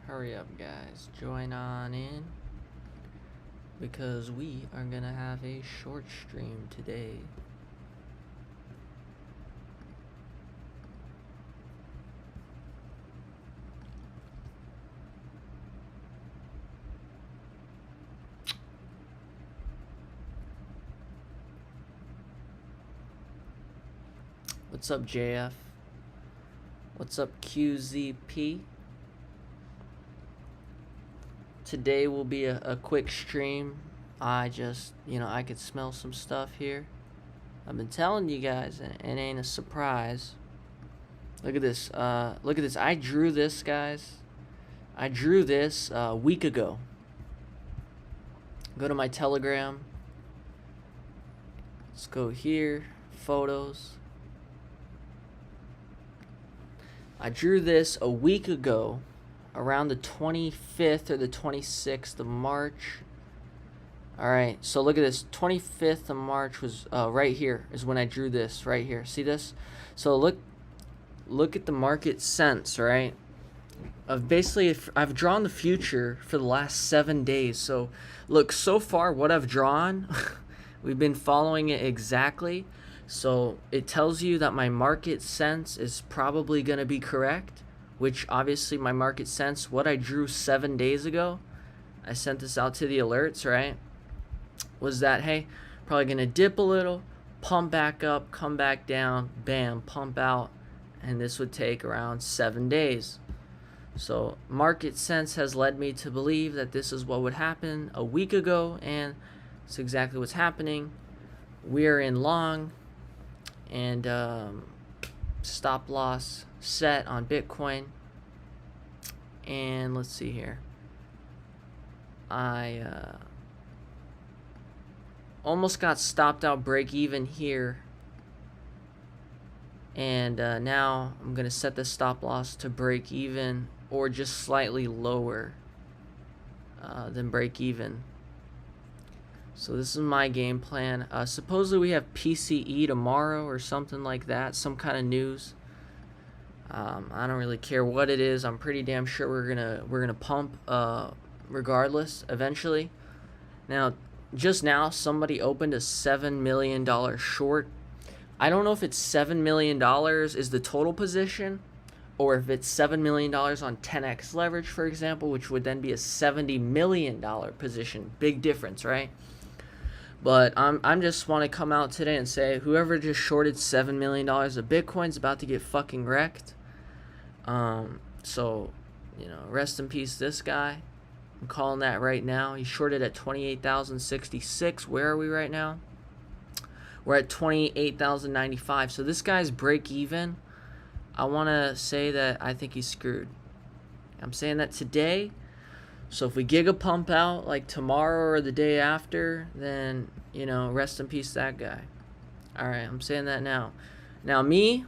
Hurry up, guys. Join on in. Because we are gonna have a short stream today. What's up, JF? What's up, QZP? Today will be a quick stream. I just, I could smell some stuff here. I've been telling you guys, and it ain't a surprise. Look at this. Look at this. I drew this, guys. I drew this a week ago. Go to my Telegram. Let's go here. Photos. I drew this a week ago, around the 25th or the 26th of March. Alright, so look at this. 25th of March was right here is when I drew this, right here. See this? So look at the market sense, right? I've drawn the future for the last 7 days. So look, so far what I've drawn, we've been following it exactly. So it tells you that my market sense is probably going to be correct, which obviously my market sense, what I drew 7 days ago, I sent this out to the alerts, right? Was that, hey, probably going to dip a little, pump back up, come back down, bam, pump out, and this would take around 7 days. So market sense has led me to believe that this is what would happen a week ago, and it's exactly what's happening. We're in long, and stop loss set on Bitcoin. And let's see here. I almost got stopped out break even here. And now I'm going to set the stop loss to break even or just slightly lower than break even. So this is my game plan. Supposedly we have PCE tomorrow or something like that, some kind of news. I don't really care what it is. I'm pretty damn sure we're gonna pump regardless eventually. Now, just now somebody opened a $7 million short. I don't know if it's $7 million is the total position, or if it's $7 million on 10x leverage, for example, which would then be a $70 million position. Big difference, right? But I'm just want to come out today and say whoever just shorted $7 million of Bitcoin's about to get fucking wrecked. So, rest in peace this guy. I'm calling that right now. He shorted at 28,066. Where are we right now? We're at 28,095. So this guy's break even. I want to say that I think he's screwed. I'm saying that today. So if we giga pump out like tomorrow or the day after, then, rest in peace that guy. All right, I'm saying that now. Now me,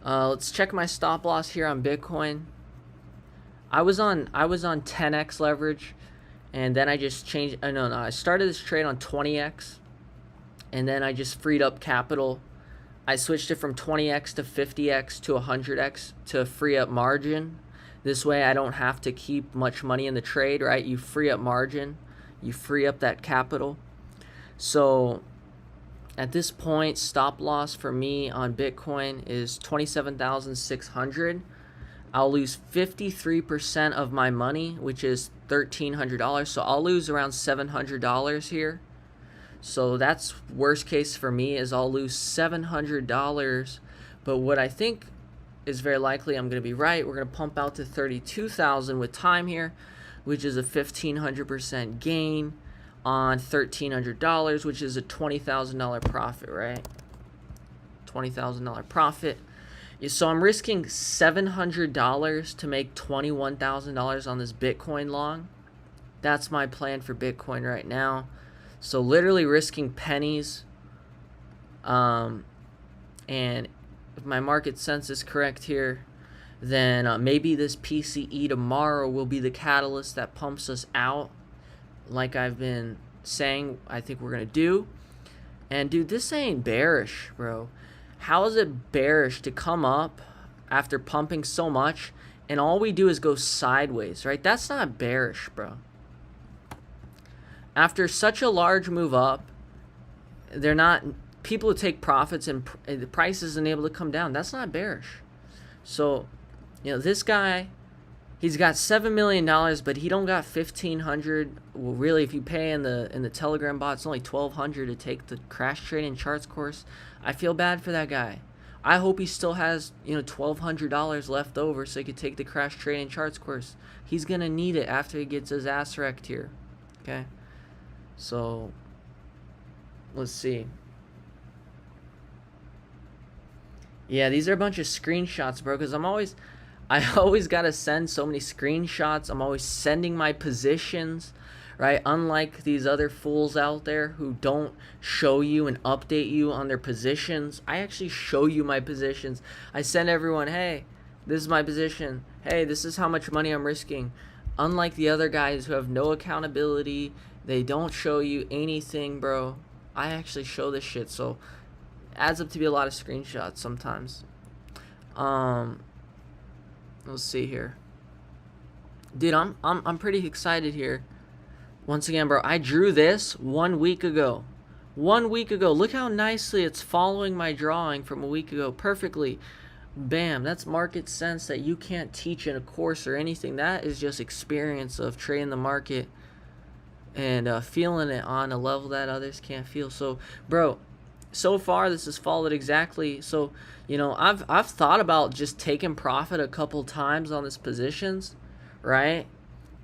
let's check my stop loss here on Bitcoin. I was on 10x leverage, and then I just changed. No, I started this trade on 20x, and then I just freed up capital. I switched it from 20x to 50x to 100x to free up margin. This way I don't have to keep much money in the trade, right? You free up margin. You free up that capital. So at this point, stop loss for me on Bitcoin is 27,600. I'll lose 53% of my money, which is $1,300. So I'll lose around $700 here. So that's worst case for me is I'll lose $700. But what I think is very likely I'm going to be right. We're going to pump out to 32,000 with time here, which is a 1,500% gain on $1,300, which is a $20,000 profit, right? $20,000 profit. So I'm risking $700 to make $21,000 on this Bitcoin long. That's my plan for Bitcoin right now. So literally risking pennies. And if my market sense is correct here, then maybe this PCE tomorrow will be the catalyst that pumps us out, like I've been saying I think we're going to do. And dude, this ain't bearish, bro. How is it bearish to come up after pumping so much and all we do is go sideways, right? That's not bearish, bro. After such a large move up, they're not, people who take profits and the price isn't able to come down. That's not bearish. So, you know, this guy, he's got $7 million, but he don't got 1,500. Well, really, if you pay in the Telegram bot, it's only 1,200 to take the crash trading charts course. I feel bad for that guy. I hope he still has, you know, $1,200 left over so he could take the crash trading charts course. He's gonna need it after he gets his ass wrecked here. Okay, so let's see. Yeah, these are a bunch of screenshots, bro, because I always gotta send so many screenshots. I'm always sending my positions, right? Unlike these other fools out there who don't show you and update you on their positions, I actually show you my positions. I send everyone, hey, this is my position. Hey, this is how much money I'm risking. Unlike the other guys who have no accountability, they don't show you anything, bro. I actually show this shit, so it adds up to be a lot of screenshots sometimes. Let's see here. Dude, I'm pretty excited here. Once again, bro, I drew this 1 week ago. 1 week ago. Look how nicely it's following my drawing from a week ago. Perfectly. Bam. That's market sense that you can't teach in a course or anything. That is just experience of trading the market and feeling it on a level that others can't feel. So, bro, so far this has followed exactly. So, you know, I've thought about just taking profit a couple times on these positions, right?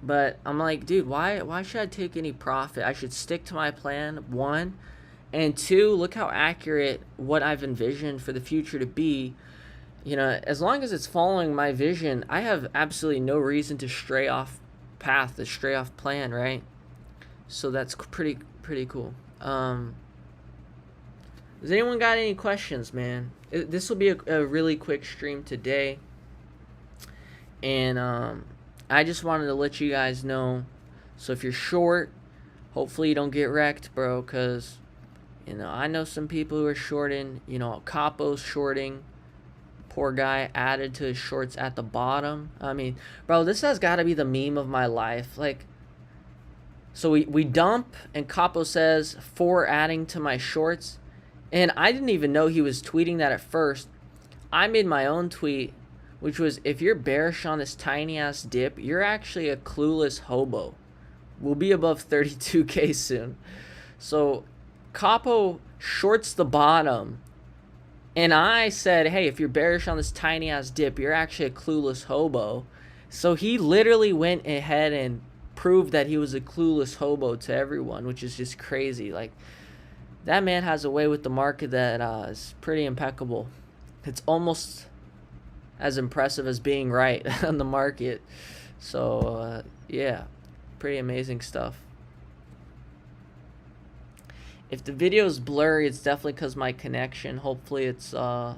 But I'm like, dude, why should I take any profit? I should stick to my plan, one. And two, look how accurate what I've envisioned for the future to be. You know, as long as it's following my vision, I have absolutely no reason to stray off path, to stray off plan, right? So that's pretty cool. Has anyone got any questions, man? This will be a really quick stream today. And I just wanted to let you guys know. So if you're short, hopefully you don't get wrecked, bro. Because, you know, I know some people who are shorting. You know, Capo's shorting. Poor guy added to his shorts at the bottom. I mean, bro, this has got to be the meme of my life. Like, so we dump, and Capo says, for adding to my shorts. And I didn't even know he was tweeting that at first. I made my own tweet, which was, if you're bearish on this tiny-ass dip, you're actually a clueless hobo. We'll be above 32K soon. So Capo shorts the bottom. And I said, hey, if you're bearish on this tiny-ass dip, you're actually a clueless hobo. So he literally went ahead and proved that he was a clueless hobo to everyone, which is just crazy. Like, that man has a way with the market that is pretty impeccable. It's almost as impressive as being right on the market. So, yeah, pretty amazing stuff. If the video is blurry, it's definitely because my connection. Hopefully it's not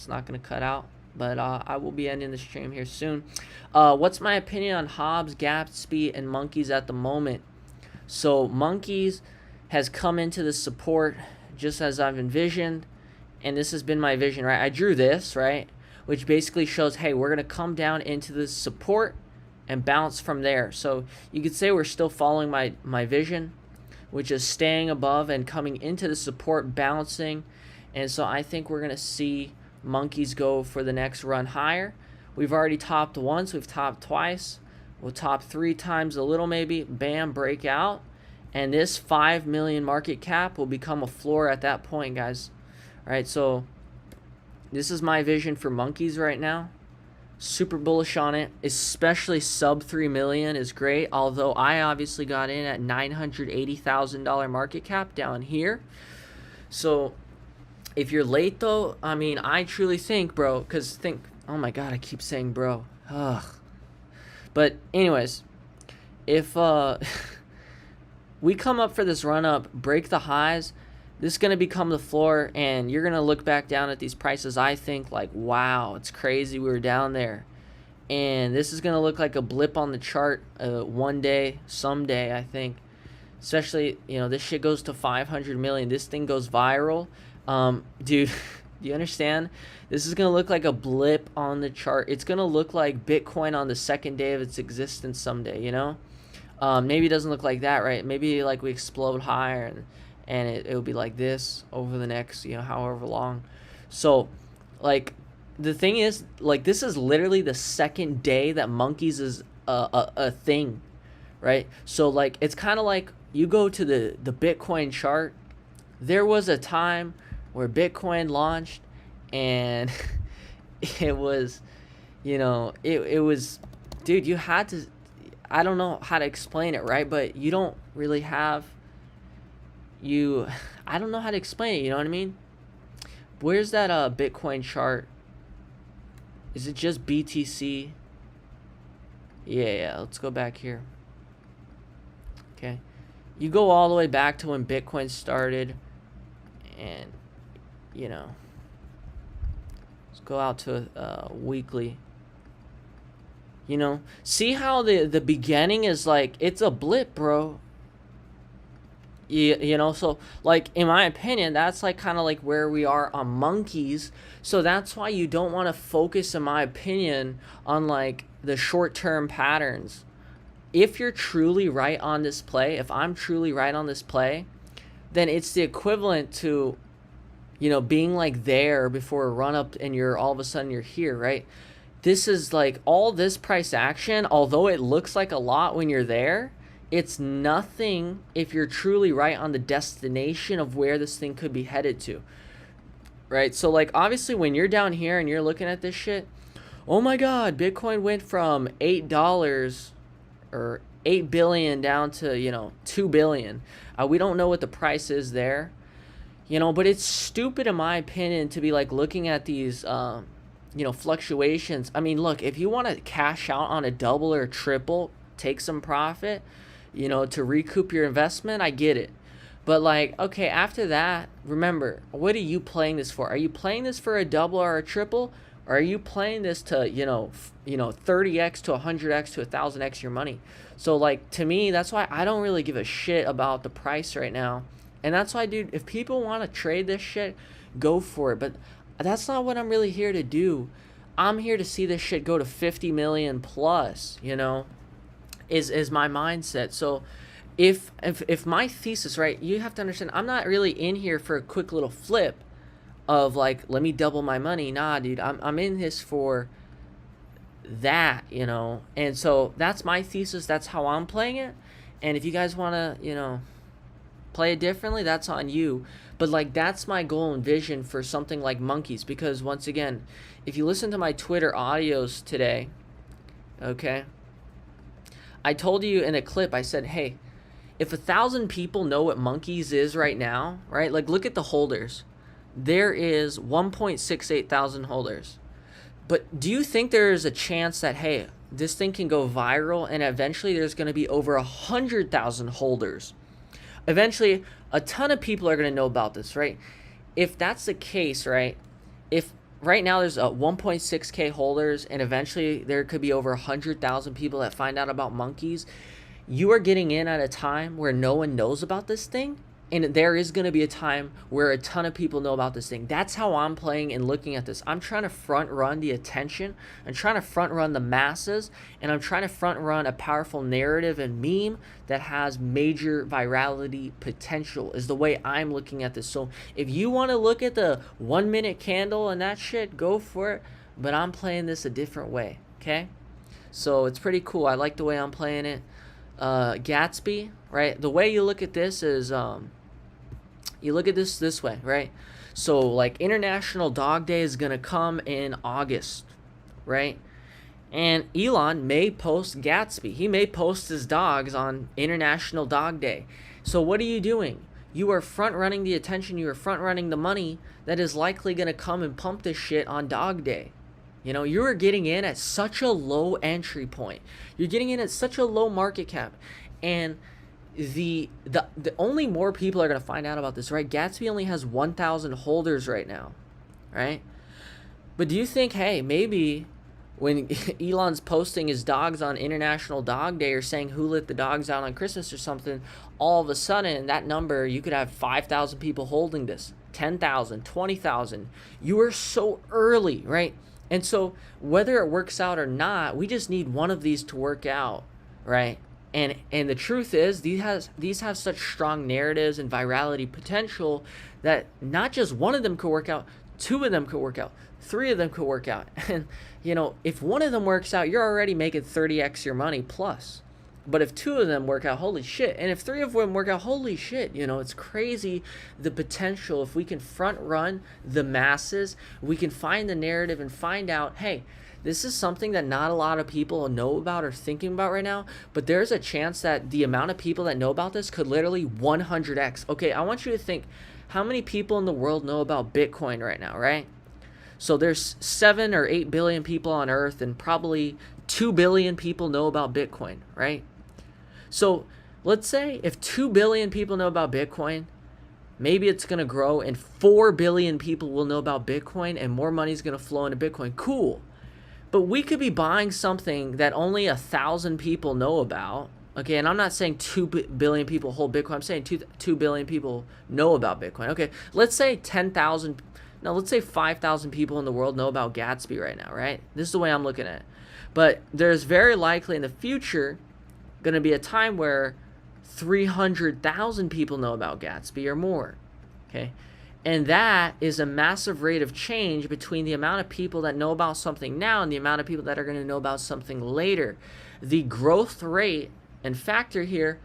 going to cut out. But I will be ending the stream here soon. What's my opinion on Hobbs, Gatsby, and Monkeys at the moment? So Monkeys has come into the support just as I've envisioned. And this has been my vision, right? I drew this, right? Which basically shows, hey, we're going to come down into this support and bounce from there. So you could say we're still following my vision, which is staying above and coming into the support, bouncing. And so I think we're going to see Monkeys go for the next run higher. We've already topped once. We've topped twice. We'll top 3 times a little maybe. Bam, break out. And this 5 million market cap will become a floor at that point, guys. All right, so this is my vision for Monkeys right now. Super bullish on it, especially sub 3 million is great. Although I obviously got in at $980,000 market cap down here. So if you're late though, I mean, I truly think, bro, because think, oh my God, I keep saying bro. Ugh. But anyways, if we come up for this run up, break the highs, this is going to become the floor, and you're going to look back down at these prices, I think, like, wow, it's crazy we were down there. and this is going to look like a blip on the chart one day, someday, I think. Especially, this shit goes to 500 million. This thing goes viral. Dude, do you understand? This is going to look like a blip on the chart. It's going to look like Bitcoin on the second day of its existence someday, Maybe it doesn't look like that, right? Maybe like we explode higher and it'll be like this over the next, however long. So, like, the thing is, like, this is literally the second day that monkeys is a thing, right? So, like, it's kind of like you go to the Bitcoin chart. There was a time where Bitcoin launched, and it was, it was, dude, you had to, I don't know how to explain it, right? But you don't really have, I don't know how to explain it, you know what I mean? Where's that Bitcoin chart? Is it just BTC? Yeah, let's go back here. Okay. You go all the way back to when Bitcoin started, and, let's go out to weekly. See how the beginning is like, it's a blip, bro. So, like, in my opinion, that's like kind of like where we are on monkeys. So that's why you don't want to focus, in my opinion, on like the short-term patterns. If you're truly right on this play, if I'm truly right on this play, then it's the equivalent to, being like there before a run up and you're all of a sudden you're here, right? This is like all this price action, although it looks like a lot when you're there, it's nothing if you're truly right on the destination of where this thing could be headed to, right? So, like, obviously when you're down here and you're looking at this shit, oh my God, Bitcoin went from $8 or 8 billion down to, 2 billion. We don't know what the price is there, but it's stupid, in my opinion, to be like looking at these, fluctuations. I mean, look, if you want to cash out on a double or a triple, take some profit, to recoup your investment, I get it. But, like, okay, after that, remember, what are you playing this for? Are you playing this for a double or a triple? Or are you playing this to, 30x to 100x to 1,000x your money? So, like, to me, that's why I don't really give a shit about the price right now. And that's why, dude, if people want to trade this shit, go for it. But that's not what I'm really here to do. I'm here to see this shit go to 50 million plus, is my mindset. So if my thesis, right, you have to understand, I'm not really in here for a quick little flip of like, let me double my money. Nah, dude, I'm in this for that, and so that's my thesis. That's how I'm playing it. And if you guys want to, play it differently, that's on you. But, like, that's my goal and vision for something like monkeys, because once again, if you listen to my Twitter audios today, okay, I told you in a clip, I said, hey, if 1,000 people know what monkeys is right now, right, like, look at the holders. There is 1.68 thousand holders. But do you think there is a chance that, hey, this thing can go viral and eventually there's going to be over 100,000 holders? Eventually, a ton of people are going to know about this, right? If that's the case, right, if right now there's 1.6K holders and eventually there could be over 100,000 people that find out about monkeys, you are getting in at a time where no one knows about this thing, and there is going to be a time where a ton of people know about this thing. That's how I'm playing and looking at this. I'm trying to front run the attention. I'm trying to front run the masses, and I'm trying to front run a powerful narrative and meme that has major virality potential, is the way I'm looking at this. So if you want to look at the 1 minute candle and that shit, go for it. But I'm playing this a different way, okay? So it's pretty cool. I like the way I'm playing it. Gatsby, right? The way you look at this is, you look at this way, right? So, like, International Dog Day is going to come in August, right? And Elon may post Gatsby. He may post his dogs on International Dog Day. So what are you doing? You are front-running the attention. You are front-running the money that is likely going to come and pump this shit on Dog Day. You are getting in at such a low entry point. You're getting in at such a low market cap. And the only more people are going to find out about this, right? Gatsby only has 1,000 holders right now, right? But do you think, hey, maybe when Elon's posting his dogs on International Dog Day or saying who let the dogs out on Christmas or something, all of a sudden that number, you could have 5,000 people holding this, 10,000, 20,000. You are so early, right? And so whether it works out or not, we just need one of these to work out, right? And the truth is, these have such strong narratives and virality potential that not just one of them could work out, two of them could work out, three of them could work out. And if one of them works out, you're already making 30x your money plus. But if two of them work out, holy shit. And if three of them work out, holy shit. It's crazy the potential. If we can front run the masses, we can find the narrative and find out, hey, this is something that not a lot of people know about or thinking about right now, but there's a chance that the amount of people that know about this could literally 100x. Okay, I want you to think, how many people in the world know about Bitcoin right now, right? So there's 7 or 8 billion people on Earth, and probably 2 billion people know about Bitcoin, right? So let's say if 2 billion people know about Bitcoin, maybe it's going to grow and 4 billion people will know about Bitcoin and more money is going to flow into Bitcoin. Cool. But we could be buying something that only 1,000 people know about. Okay, and I'm not saying 2 billion people hold Bitcoin. I'm saying 2 billion people know about Bitcoin. Okay, let's say 10,000, no, let's say 5,000 people in the world know about Gatsby right now, right? This is the way I'm looking at it. But there's very likely in the future going to be a time where 300,000 people know about Gatsby or more. Okay, and that is a massive rate of change between the amount of people that know about something now and the amount of people that are going to know about something later. The growth rate and factor here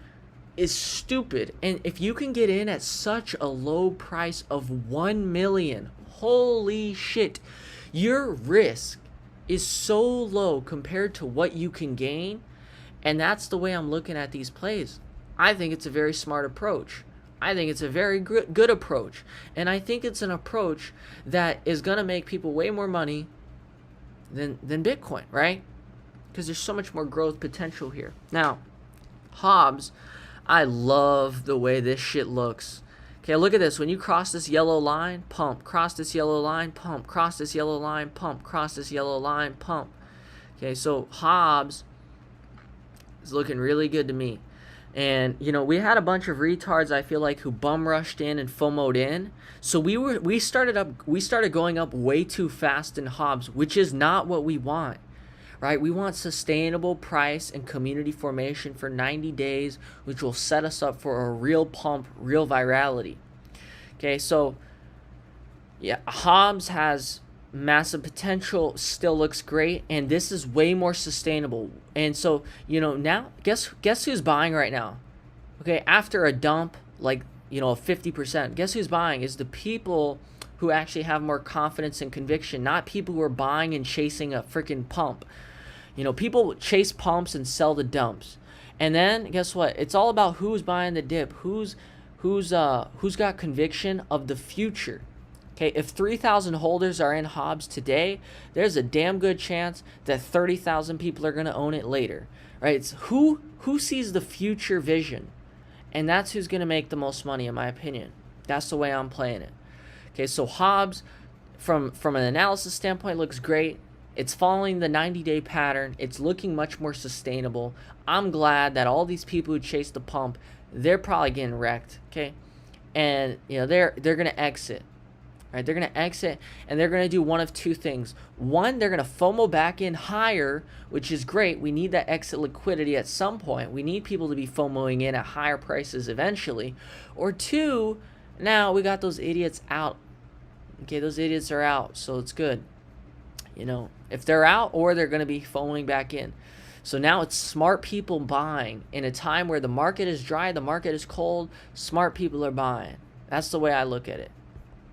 is stupid. And if you can get in at such a low price of 1 million, holy shit, your risk is so low compared to what you can gain. And that's the way I'm looking at these plays. I think it's a very smart approach. I think it's a very good approach. And I think it's an approach that is going to make people way more money than Bitcoin, right? Because there's so much more growth potential here. Now, Hobbs, I love the way this shit looks. Okay, look at this. When you cross this yellow line, pump. Cross this yellow line, pump. Cross this yellow line, pump. Cross this yellow line, pump. Okay, so Hobbs is looking really good to me. And, we had a bunch of retards, I feel like, who bum rushed in and FOMO'd in. So we started going up way too fast in Hobbs, which is not what we want, right? We want sustainable price and community formation for 90 days, which will set us up for a real pump, real virality. Okay, so, yeah, Hobbs has massive potential, still looks great, and this is way more sustainable. And so, now guess who's buying right now? Okay, after a dump like, 50%, guess who's buying? Is the people who actually have more confidence and conviction, not people who are buying and chasing a freaking pump. People chase pumps and sell the dumps. And then guess what? It's all about who's buying the dip, who's got conviction of the future. Okay, if 3,000 holders are in Hobbs today, there's a damn good chance that 30,000 people are going to own it later, right? It's who sees the future vision, and that's who's going to make the most money, in my opinion. That's the way I'm playing it. Okay, so Hobbs, from an analysis standpoint, looks great. It's following the 90-day pattern. It's looking much more sustainable. I'm glad that all these people who chase the pump, they're probably getting wrecked, okay? And, they're going to exit. Right, they're going to exit, and they're going to do one of two things. One, they're going to FOMO back in higher, which is great. We need that exit liquidity at some point. We need people to be FOMOing in at higher prices eventually. Or two, now we got those idiots out. Okay, those idiots are out, so it's good. If they're out, or they're going to be FOMOing back in. So now it's smart people buying. In a time where the market is dry, the market is cold, smart people are buying. That's the way I look at it.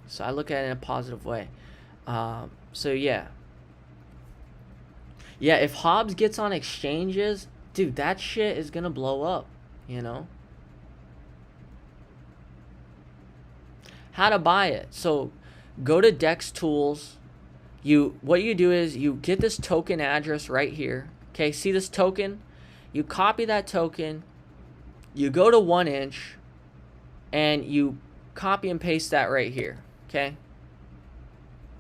So I look at it in a positive way. So yeah. Yeah, if Hobbs gets on exchanges, dude, that shit is going to blow up, How to buy it. So go to Dex Tools. What you do is you get this token address right here. Okay, see this token? You copy that token. You go to 1 inch and you copy and paste that right here. Okay,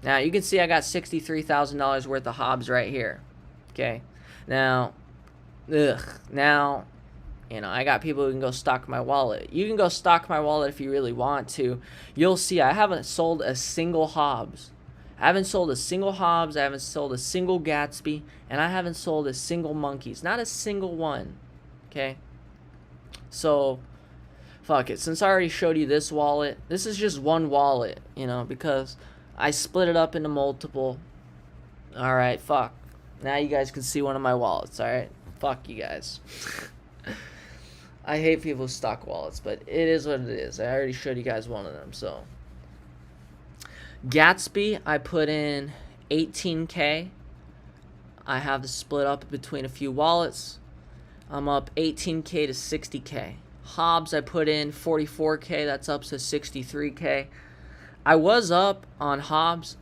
Now, you can see I got $63,000 worth of Hobbs right here. Okay. Now, now, you know, I got people who can go stock my wallet. You can go stock my wallet if you really want to. You'll see I haven't sold a single Hobbs. I haven't sold a single Hobbs. I haven't sold a single Gatsby. And I haven't sold a single Monkeys. Not a single one. Okay? So, fuck it. Since I already showed you this wallet, this is just one wallet, you know, because I split it up into multiple. Alright, fuck. Now you guys can see one of my wallets, alright? Fuck you guys. I hate people with stock wallets, but it is what it is. I already showed you guys one of them, so. Gatsby, I put in 18K. I have to split up between a few wallets. I'm up 18K to 60K. Hobbs, I put in 44K. That's up to 63K. I was up on Hobbs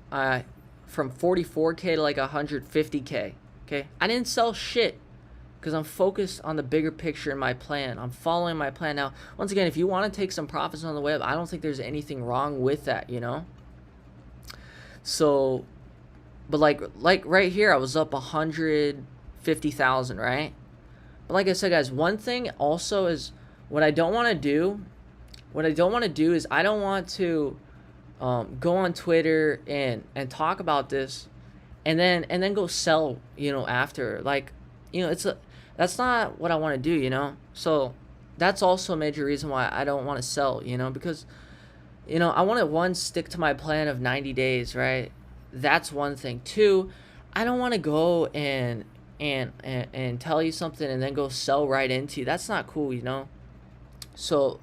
from 44K to like 150K. Okay, I didn't sell shit because I'm focused on the bigger picture in my plan. I'm following my plan. Now, once again, if you want to take some profits on the web, I don't think there's anything wrong with that, you know? So, but like right here, I was up 150,000, right? But like I said, guys, one thing also is what I don't want to do. What I don't want to do is I don't want to go on Twitter and talk about this, and then go sell, you know, after. Like, you know, that's not what I want to do, you know. So that's also a major reason why I don't want to sell, you know, because, you know, I want to, one, stick to my plan of 90 days, right? That's one thing. Two, I don't want to go and tell you something and then go sell right into you. That's not cool, you know. So,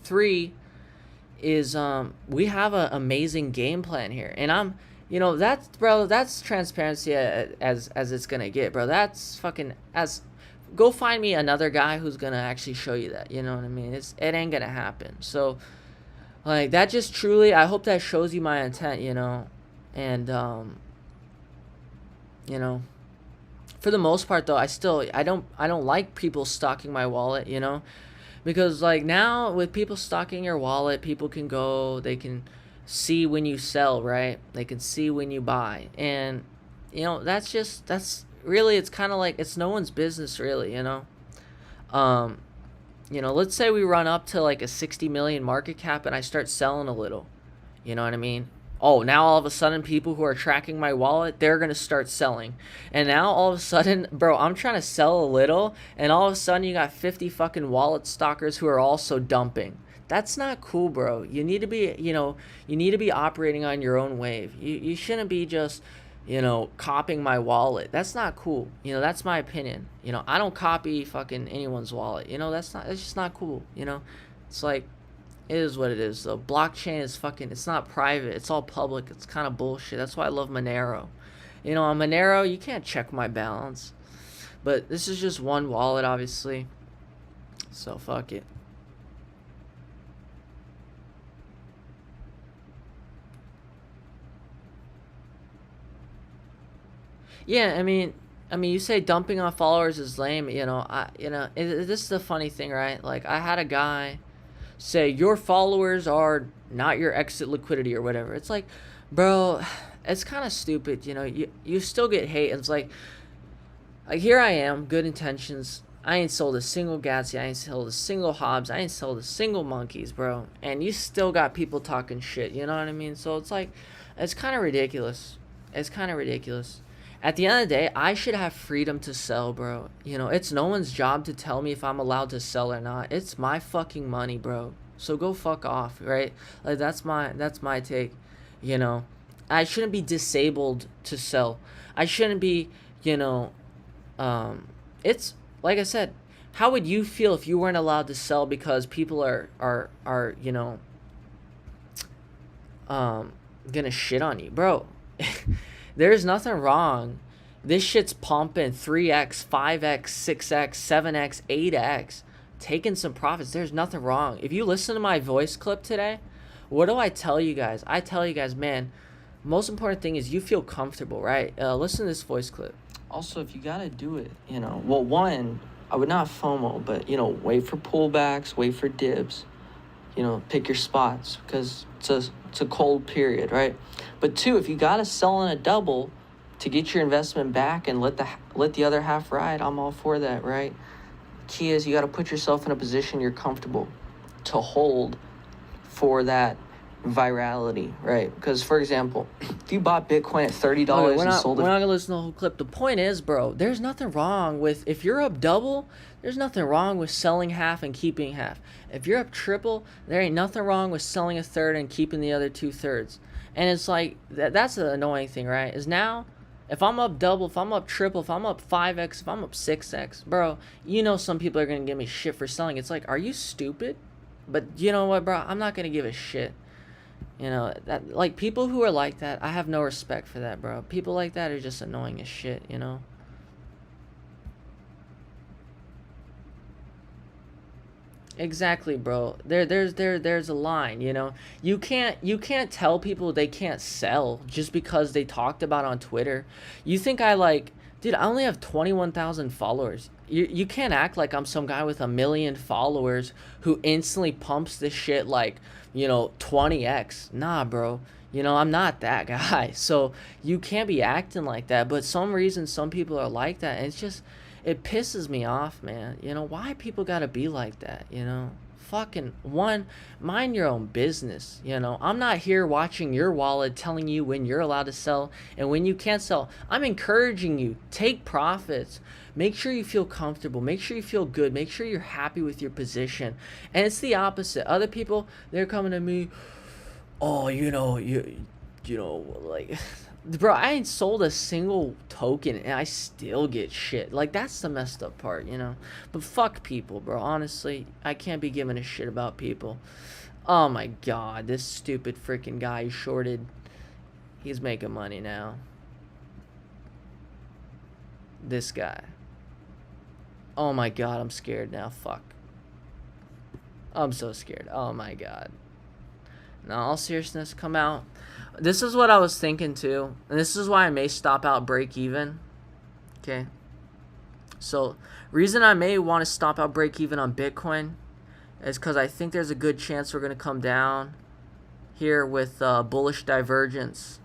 three is we have an amazing game plan here, and I'm, you know, that's, bro, that's transparency as it's gonna get, bro. That's fucking, as, go find me another guy who's gonna actually show you that, you know what I mean? It ain't gonna happen. So, like, that just truly, I hope that shows you my intent, you know. And you know, for the most part though, I don't like people stalking my wallet, you know. Because, like, now with people stalking your wallet, people can go, they can see when you sell, right? They can see when you buy. And, you know, that's really, it's kind of like, it's no one's business, really, you know? You know, let's say we run up to like a 60 million market cap and I start selling a little. You know what I mean? Oh, now all of a sudden people who are tracking my wallet, they're going to start selling. And now all of a sudden, bro, I'm trying to sell a little, and all of a sudden you got 50 fucking wallet stalkers who are also dumping. That's not cool, bro. You need to be, you know, you need to be operating on your own wave. You shouldn't be just, you know, copying my wallet. That's not cool. You know, that's my opinion. You know, I don't copy fucking anyone's wallet. You know, that's just not cool. You know, it's like, it is what it is. The blockchain is fucking, it's not private. It's all public. It's kind of bullshit. That's why I love Monero. You know, on Monero, you can't check my balance. But this is just one wallet, obviously. So, fuck it. Yeah, I mean, you say dumping on followers is lame. You know, this is the funny thing, right? Like, I had a guy say your followers are not your exit liquidity or whatever. It's like, bro, it's kind of stupid. You know, you still get hate. It's like here I am, good intentions. I ain't sold a single Gatsby. I ain't sold a single Hobbs. I ain't sold a single Monkeys, bro. And you still got people talking shit. You know what I mean? So it's like, it's kind of ridiculous. It's kind of ridiculous. At the end of the day, I should have freedom to sell, bro. You know, it's no one's job to tell me if I'm allowed to sell or not. It's my fucking money, bro. So go fuck off, right? Like, that's my take. You know, I shouldn't be disabled to sell. I shouldn't be, you know, it's like I said, how would you feel if you weren't allowed to sell because people are you know, gonna shit on you, bro? There's nothing wrong. This shit's pumping 3x, 5x, 6x, 7x, 8x. Taking some profits. There's nothing wrong. If you listen to my voice clip today, what do I tell you guys? I tell you guys, man, most important thing is you feel comfortable, right? Listen to this voice clip. Also, if you gotta do it, you know, well, one, I would not FOMO, but, you know, wait for pullbacks, wait for dips. pick your spots because it's a cold period, right? But two, if you gotta sell in a double to get your investment back and let the other half ride, I'm all for that, right? Key is you gotta put yourself in a position you're comfortable to hold for that virality, right? Because for example, if you bought Bitcoin at $30 and sold it, we're not gonna listen to the whole clip. The point is, bro, there's nothing wrong with, if you're up double, there's nothing wrong with selling half and keeping half. If you're up triple, there ain't nothing wrong with selling a third and keeping the other 2/3. And it's like that's the annoying thing, right? Is now, if I'm up double, if I'm up triple, if I'm up 5x, if I'm up 6x, bro, some people are gonna give me shit for selling. It's like, are you stupid? But you know what, bro? I'm not gonna give a shit. That, like, people who are like that, I have no respect for that, bro. People like that are just annoying as shit, Exactly, bro. There's a line, You can't tell people they can't sell just because they talked about it on Twitter. You think dude, I only have 21,000 followers. You can't act like I'm some guy with 1 million followers who instantly pumps this shit like, 20x. Nah, bro. I'm not that guy. So you can't be acting like that. But some reason some people are like that, and it pisses me off, man. Why people gotta be like that, Fucking mind your own business, I'm not here watching your wallet telling you when you're allowed to sell and when you can't sell. I'm encouraging you, take profits. Make sure you feel comfortable. Make sure you feel good. Make sure you're happy with your position. And it's the opposite. Other people, they're coming to me, oh, like, bro, I ain't sold a single token and I still get shit. Like, that's the messed up part, But fuck people, bro. Honestly, I can't be giving a shit about people. Oh my god, this stupid freaking guy shorted. He's making money now. This guy. Oh my god, I'm scared now. Fuck. I'm so scared. Oh my god. Now, all seriousness, come out. This is what I was thinking too, and this is why I may stop out break even. Okay. So, reason I may want to stop out break even on Bitcoin is because I think there's a good chance we're going to come down here with bullish divergence.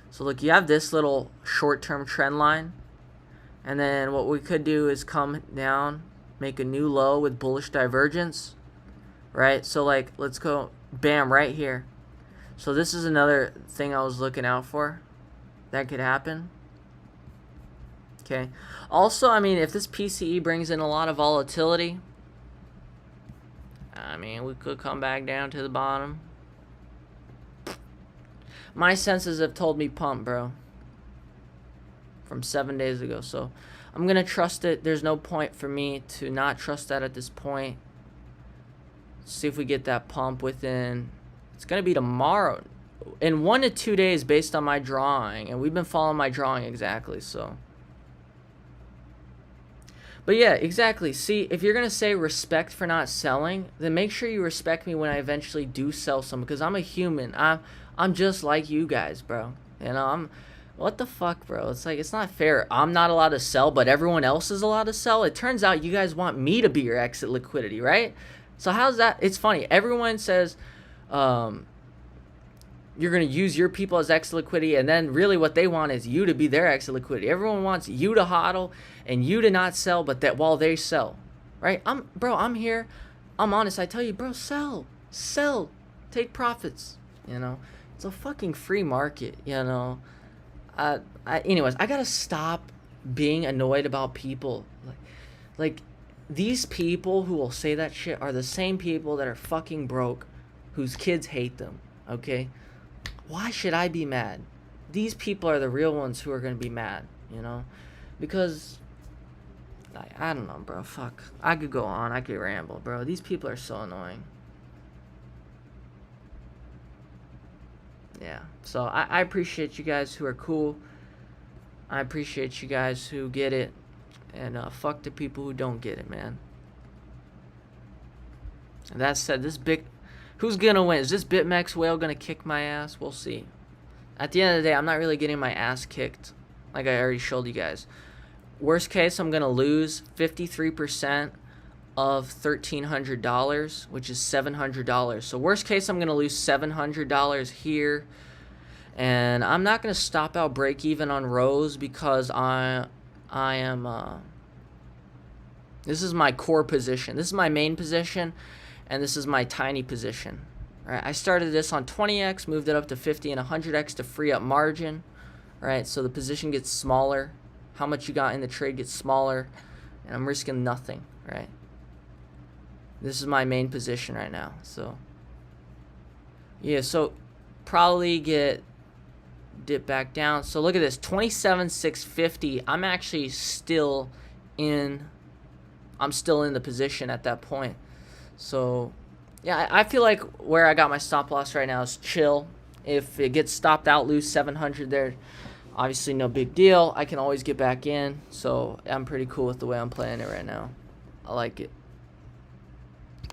So look, you have this little short-term trend line, and then what we could do is come down, make a new low with bullish divergence, right? So like, let's go, bam, right here. So this is another thing I was looking out for that could happen. Okay. Also, I mean, if this PCE brings in a lot of volatility, I mean, we could come back down to the bottom. My senses have told me pump, bro, from 7 days ago. So I'm going to trust it. There's no point for me to not trust that at this point. See if we get that pump within... It's going to be tomorrow. In 1 to 2 days based on my drawing. And we've been following my drawing exactly, so. But yeah, exactly. See, if you're going to say respect for not selling, then make sure you respect me when I eventually do sell some. Because I'm a human. I'm just like you guys, bro. What the fuck, bro? It's like, it's not fair. I'm not allowed to sell, but everyone else is allowed to sell. It turns out you guys want me to be your exit liquidity, right? So how's that? It's funny. Everyone says... you're going to use your people as exit liquidity, and then really what they want is you to be their exit liquidity. Everyone wants you to hodl and you to not sell, but that while they sell, right? I'm here. I'm honest. I tell you, bro, sell, take profits. It's a fucking free market. Anyways, I gotta stop being annoyed about people. Like these people who will say that shit are the same people that are fucking broke, whose kids hate them, okay? Why should I be mad? These people are the real ones who are going to be mad, Because, I don't know, bro, fuck. I could go on, I could ramble, bro. These people are so annoying. Yeah, so I appreciate you guys who are cool. I appreciate you guys who get it. And fuck the people who don't get it, man. And that said, who's going to win? Is this BitMEX whale going to kick my ass? We'll see. At the end of the day, I'm not really getting my ass kicked, like I already showed you guys. Worst case, I'm going to lose 53% of $1,300, which is $700. So worst case, I'm going to lose $700 here. And I'm not going to stop out break even on rows because I am, this is my core position. This is my main position, and this is my tiny position. All right, I started this on 20x, moved it up to 50 and 100x to free up margin. All right, so the position gets smaller. How much you got in the trade gets smaller, and I'm risking nothing, right? This is my main position right now. So, yeah, so probably dip back down. So look at this, 27,650. I'm actually still in the position at that point. So yeah, I feel like where I got my stop loss right now is chill. If it gets stopped out, lose 700 there, obviously no big deal. I can always get back in. So I'm pretty cool with the way I'm playing it right now. I like it.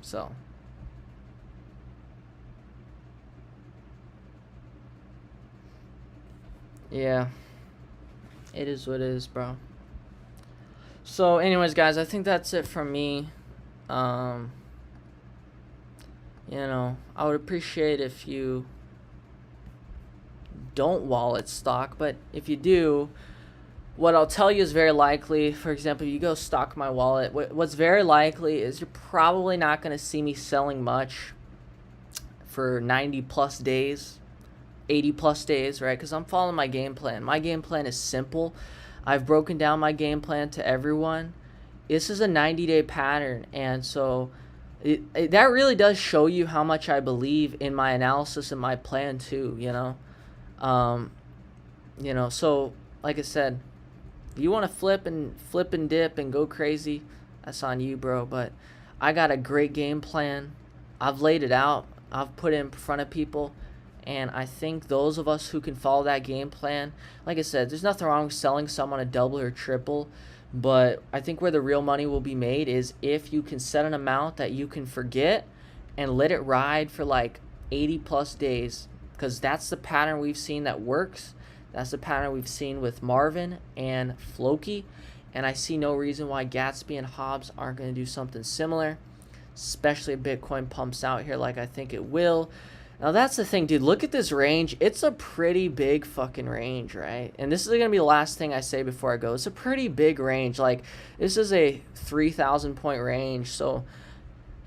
So yeah, it is what it is, bro. So anyways, guys, I think that's it from me. You know, I would appreciate if you don't wallet stock, but if you do, what I'll tell you is very likely. For example, you go stock my wallet, what's very likely is you're probably not going to see me selling much for 90 plus days, 80 plus days, right? Because I'm following my game plan. My game plan is simple. I've broken down my game plan to everyone. This is a 90-day pattern, and so that really does show you how much I believe in my analysis and my plan too, you know. You know, so like I said, if you want to flip and dip and go crazy, that's on you, bro. But I got a great game plan. I've laid it out. I've put it in front of people. And I think those of us who can follow that game plan, like I said, there's nothing wrong with selling some on a double or triple. But I think where the real money will be made is if you can set an amount that you can forget and let it ride for like 80 plus days. Because that's the pattern we've seen that works. That's the pattern we've seen with Marvin and Floki. And I see no reason why Gatsby and Hobbs aren't going to do something similar. Especially if Bitcoin pumps out here like I think it will. Now that's the thing, dude. Look at this range. It's a pretty big fucking range, right? And this is going to be the last thing I say before I go. It's a pretty big range. Like, this is a 3,000 point range. So,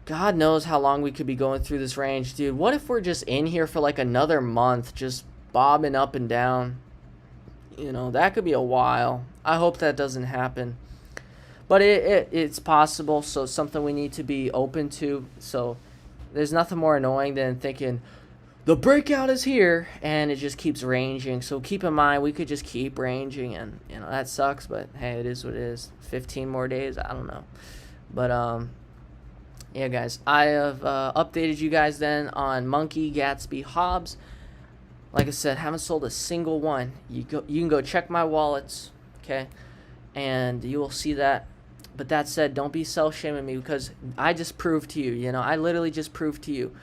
God knows how long we could be going through this range. Dude, what if we're just in here for like another month, just bobbing up and down? You know, that could be a while. I hope that doesn't happen. But it's possible, so it's something we need to be open to. So, there's nothing more annoying than thinking, the breakout is here, and it just keeps ranging. So keep in mind, we could just keep ranging, and you know that sucks. But hey, it is what it is. 15 more days, I don't know. But yeah, guys, I have updated you guys then on Monkey, Gatsby, Hobbs. Like I said, haven't sold a single one. You can go check my wallets, okay, and you will see that. But that said, don't be self-shaming me because I just proved to you. You know, I literally just proved to you.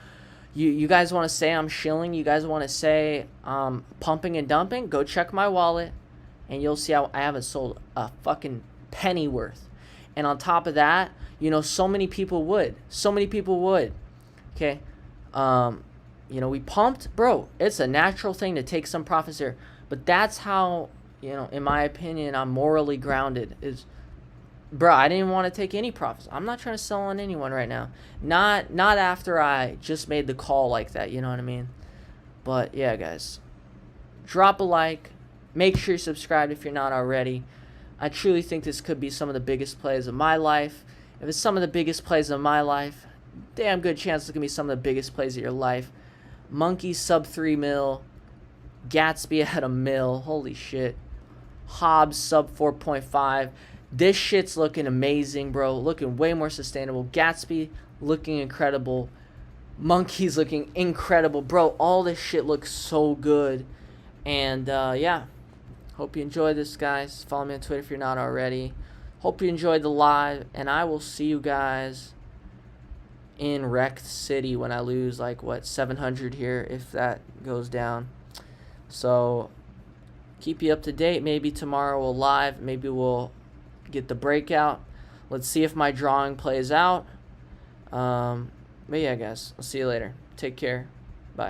You guys want to say I'm shilling? You guys want to say pumping and dumping? Go check my wallet, and you'll see how I haven't sold a fucking penny worth. And on top of that, you know, so many people would. So many people would. Okay? You know, we pumped. Bro, it's a natural thing to take some profits there. But that's how, you know, in my opinion, I'm morally grounded. Is, bro, I didn't want to take any profits. I'm not trying to sell on anyone right now. Not after I just made the call like that, you know what I mean? But yeah, guys. Drop a like. Make sure you're subscribed if you're not already. I truly think this could be some of the biggest plays of my life. If it's some of the biggest plays of my life, damn good chance it's going to be some of the biggest plays of your life. Monkey sub 3 mil. Gatsby at $1 mil. Holy shit. Hobbs sub 4.5. This shit's looking amazing, bro. Looking way more sustainable. Gatsby looking incredible. Monkey's looking incredible. Bro, all this shit looks so good. And, yeah. Hope you enjoyed this, guys. Follow me on Twitter if you're not already. Hope you enjoyed the live. And I will see you guys in Wrecked City when I lose, like, what, 700 here, if that goes down. So, keep you up to date. Maybe tomorrow we'll live. Maybe we'll get the breakout. let's see if my drawing plays out. But yeah, guys, I'll see you later. Take care.